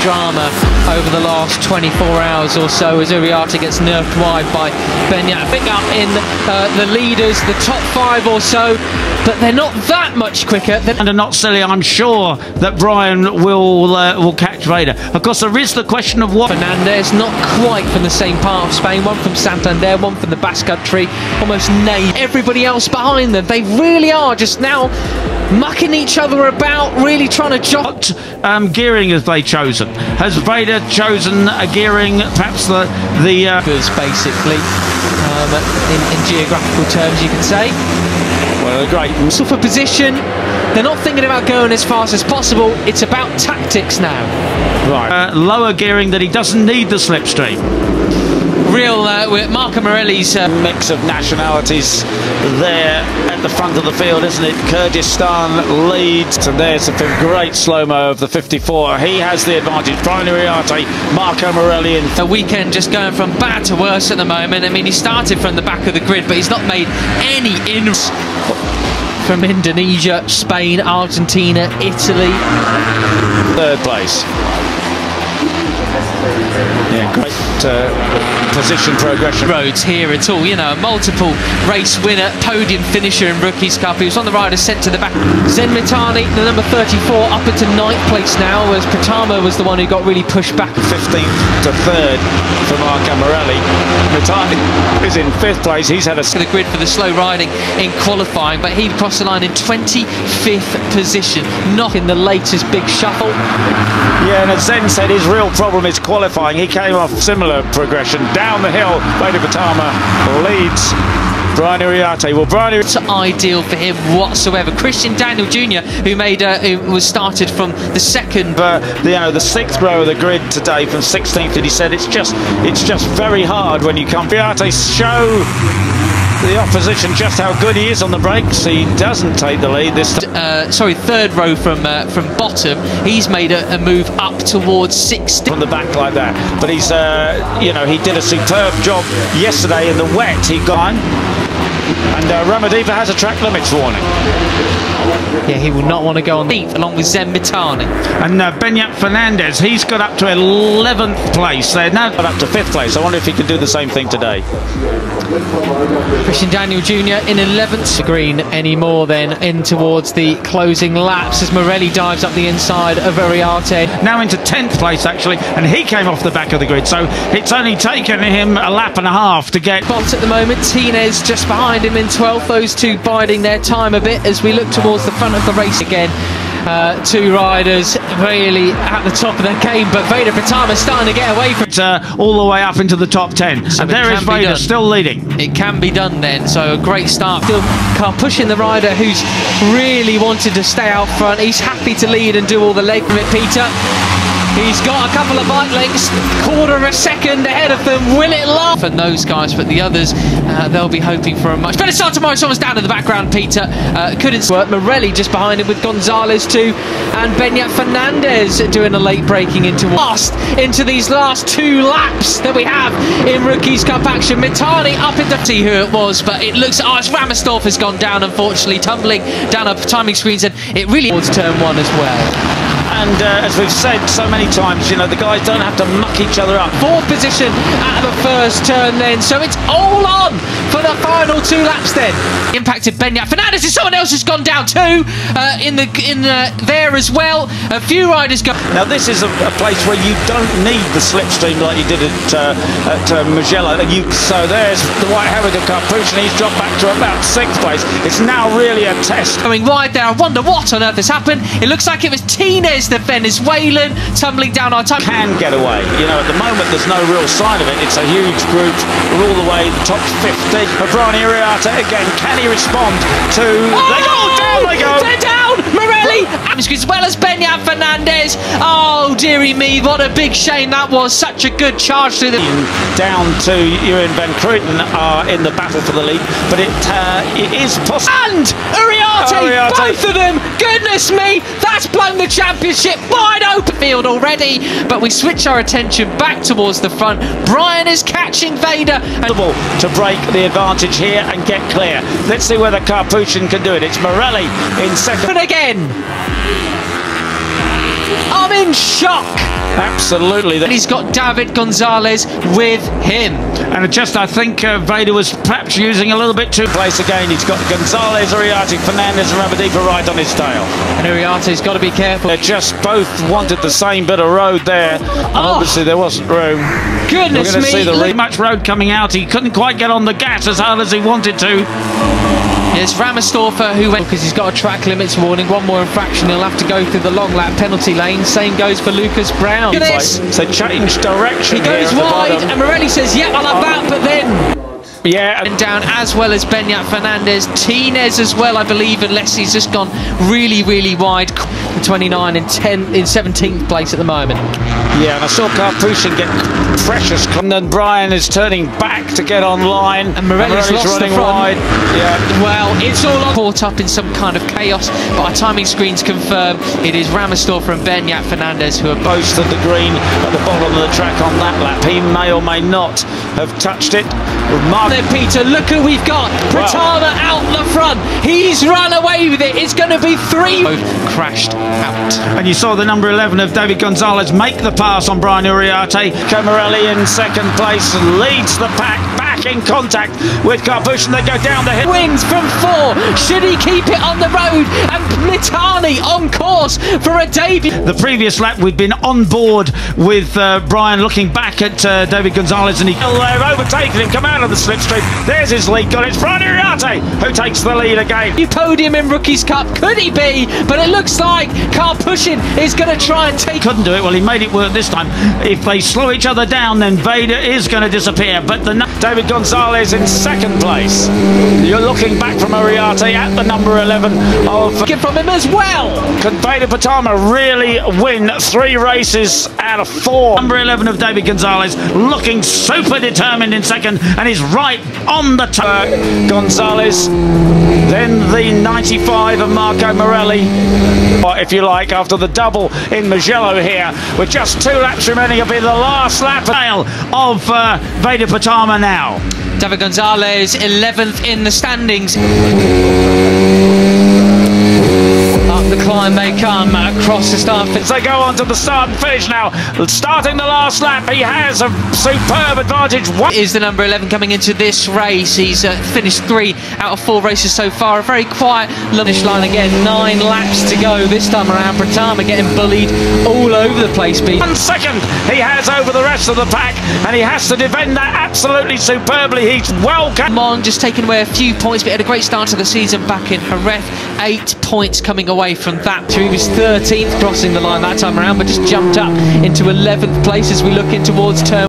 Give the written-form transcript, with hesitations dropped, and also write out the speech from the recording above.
drama over the last 24 hours or so as Uriarte gets nerfed wide by Benyat. Pick up in the leaders, the top 5 or so, but they're not that much quicker. And are not silly, I'm sure that Brian will catch Veda. Of course, there is the question of what... Fernandez, not quite from the same part of Spain, one from Santander, one from the Basque Country, almost nailed everybody else behind them. They really are just now mucking each other about, really trying to jot. Gearing have they chosen? Has Veda chosen a gearing, perhaps the basically, in geographical terms, you can say. Well, great. So for position, they're not thinking about going as fast as possible. It's about tactics now. Right. Lower gearing that he doesn't need the slipstream. Real Marco Morelli's mix of nationalities there at the front of the field, isn't it? Kyrgyzstan leads, and there's a great slow-mo of the 54. He has the advantage. Brian Uriarte, Marco Morelli in a weekend just going from bad to worse at the moment. I mean, he started from the back of the grid, but he's not made any inroads from Indonesia, Spain, Argentina, Italy. Third place. Yeah, great position progression. Roads here at all, you know, a multiple race winner, podium finisher in Rookies Cup. He was on the rider sent to the back. Zen Mitani, the number 34, up into 9th place now, as Pratama was the one who got really pushed back. 15th to 3rd for Marco Morelli. Mitani is in 5th place. He's had a... the grid for the slow riding in qualifying, but he crossed the line in 25th position, not in the latest big shuffle. Yeah, and as Zen said, his real problem is qualifying. He came off similar progression down the hill. Veda Pratama leads Brian Uriarte. Well, Brian It's ideal for him whatsoever. Christian Daniel Jr., who was started from the second, the 6th row of the grid today from 16th, and he said it's just very hard when you come. Uriarte show the opposition just how good he is on the brakes. He doesn't take the lead this time. 3rd row from bottom. He's made a move up towards 60 from the back like that. But he's he did a superb job yesterday in the wet. He got on. And Ramadiva has a track limits warning. Yeah, he will not want to go on deep along with Zen Mitani. And Benyat Fernandez, he's got up to 11th place. They're now got up to 5th place. I wonder if he can do the same thing today. Christian Daniel Jr. in 11th. Green anymore then in towards the closing laps as Morelli dives up the inside of Uriarte. Now into 10th place actually, and he came off the back of the grid, so it's only taken him a lap and a half to get... Bolt at the moment, Tinez just behind him in 12th, those two biding their time a bit as we look towards the front of the race again. Two riders really at the top of their game, but Veda Pratama starting to get away from it all the way up into the top 10. So and there is Veda still leading. It can be done then, so a great start. Still pushing the rider who's really wanted to stay out front. He's happy to lead and do all the leg from it, Peter. He's got a couple of bike lengths, quarter of a second ahead of them. Will it last? For those guys, but the others, they'll be hoping for a much better start tomorrow. Someone's down in the background, Peter. Couldn't work. Morelli just behind him with Gonzalez too, and Benyat Fernandez doing a late braking into these last 2 laps that we have in Rookies Cup action. Mitani up into see who it was, but it looks it's Ramersdorf has gone down, unfortunately, tumbling down our timing screens, and it really towards turn 1 as well. And as we've said so many times, you know, the guys don't have to muck each other up. 4th position at the first turn then, so it's all on for the final 2 laps then. Impacted Benyat Fernandez, and someone else has gone down too there as well. A few riders go. Now this is a place where you don't need the slipstream like you did at Mugello. So there's the white Harrigan Carpucci, and he's dropped back to about 6th place. It's now really a test. Going wide there, I wonder what on earth has happened. It looks like it was Tinez, the Venezuelan, tumbling down our time. Can get away. You know, at the moment there's no real sign of it. It's a huge group. We're all the way the top 50. Brian Uriarte again. Can he respond to... They go down, they go! They're down! Morelli! As well as Benyat Fernandez. Oh, dearie me, what a big shame that was. Such a good charge through the... Down to Ewan Van Kruyten are in the battle for the lead, but it is possible. And Uriarte, both of them! Goodness me, that's blown the championship wide open field already, but we switch our attention back towards the front. Brian is catching Veda. To break the advantage here and get clear. Let's see whether Carpucci can do it. It's Morelli in second. And again. in shock. Absolutely. And he's got David Gonzalez with him. And I think Veda was perhaps using a little bit too place again. He's got Gonzalez, Uriarte, Fernandez and Ramadipa right on his tail. And Uriarte's got to be careful. They just both wanted the same bit of road there. And obviously there wasn't room. Goodness me. See too much road coming out. He couldn't quite get on the gas as hard as he wanted to. It's Ramersdorfer who went because he's got a track limits warning. One more infraction, he'll have to go through the long lap penalty lane. Same goes for Lucas Brown. Look at this. So change direction. He goes wide, and Morelli says, "Yep, I'll have that," but then. Yeah, and down as well as Benyat Fernandez, Tinez as well, I believe, unless he's just gone really, really wide. 29 and 10 in 17th place at the moment. Yeah, and I saw Karpushin get precious. And then Brian is turning back to get online. And Morelli's lost running the front. wide. Yeah. Well, it's all caught up in some kind of chaos, but our timing screens confirm it is Ramersdorfer and Benyat Fernandez who are both to the green at the bottom of the track on that lap. He may or may not have touched it. Then Peter, look who we've got. Pratama out the front. He's run away with it. It's going to be 3. Both crashed out. And you saw the number 11 of David Gonzalez make the pass on Brian Uriarte. Morelli in second place and leads the pack, back in contact with Karpushin. They go down the hill. Wins from 4. Should he keep it on the road? And Mitani on course for a debut. The previous lap we'd been on board with Brian looking back at David Gonzalez, and they've overtaken him. Come out of the slipstream. There's his lead. Got it. It's Brian Uriarte who takes the lead again. You podium in Rookies Cup. Could he be? But it looks like Karpushin is going to try and take. Couldn't do it. Well, he made it work this time. If they slow each other down, then Veda is going to disappear. But David Gonzalez in second place. You're looking back from Uriarte at the number 11 of. Get from him as well. Can Veda Pratama really win 3 races out of 4? Number 11 of David Gonzalez looking super determined in second, and is right on the top. Gonzalez, then the 95 of Marco Morelli, if you like, after the double in Mugello here, with just 2 laps remaining. It'll be the last lap of Veda Pratama now. David Gonzalez 11th in the standings. Up the climb they come across the start finish. They go on to the start and finish now. Starting the last lap, he has a superb advantage. What is the number 11 coming into this race? He's finished 3 out of 4 races so far. A very quiet finish line again. 9 laps to go this time around. Pratama getting bullied all over the place. 1 second he has over the rest of the pack, and he has to defend that absolutely superbly. He's well on, just taking away a few points, but had a great start to the season back in Jerez. 8 points coming away from that. He was 13th crossing the line that time around, but just jumped up into 11th place as we look in towards turn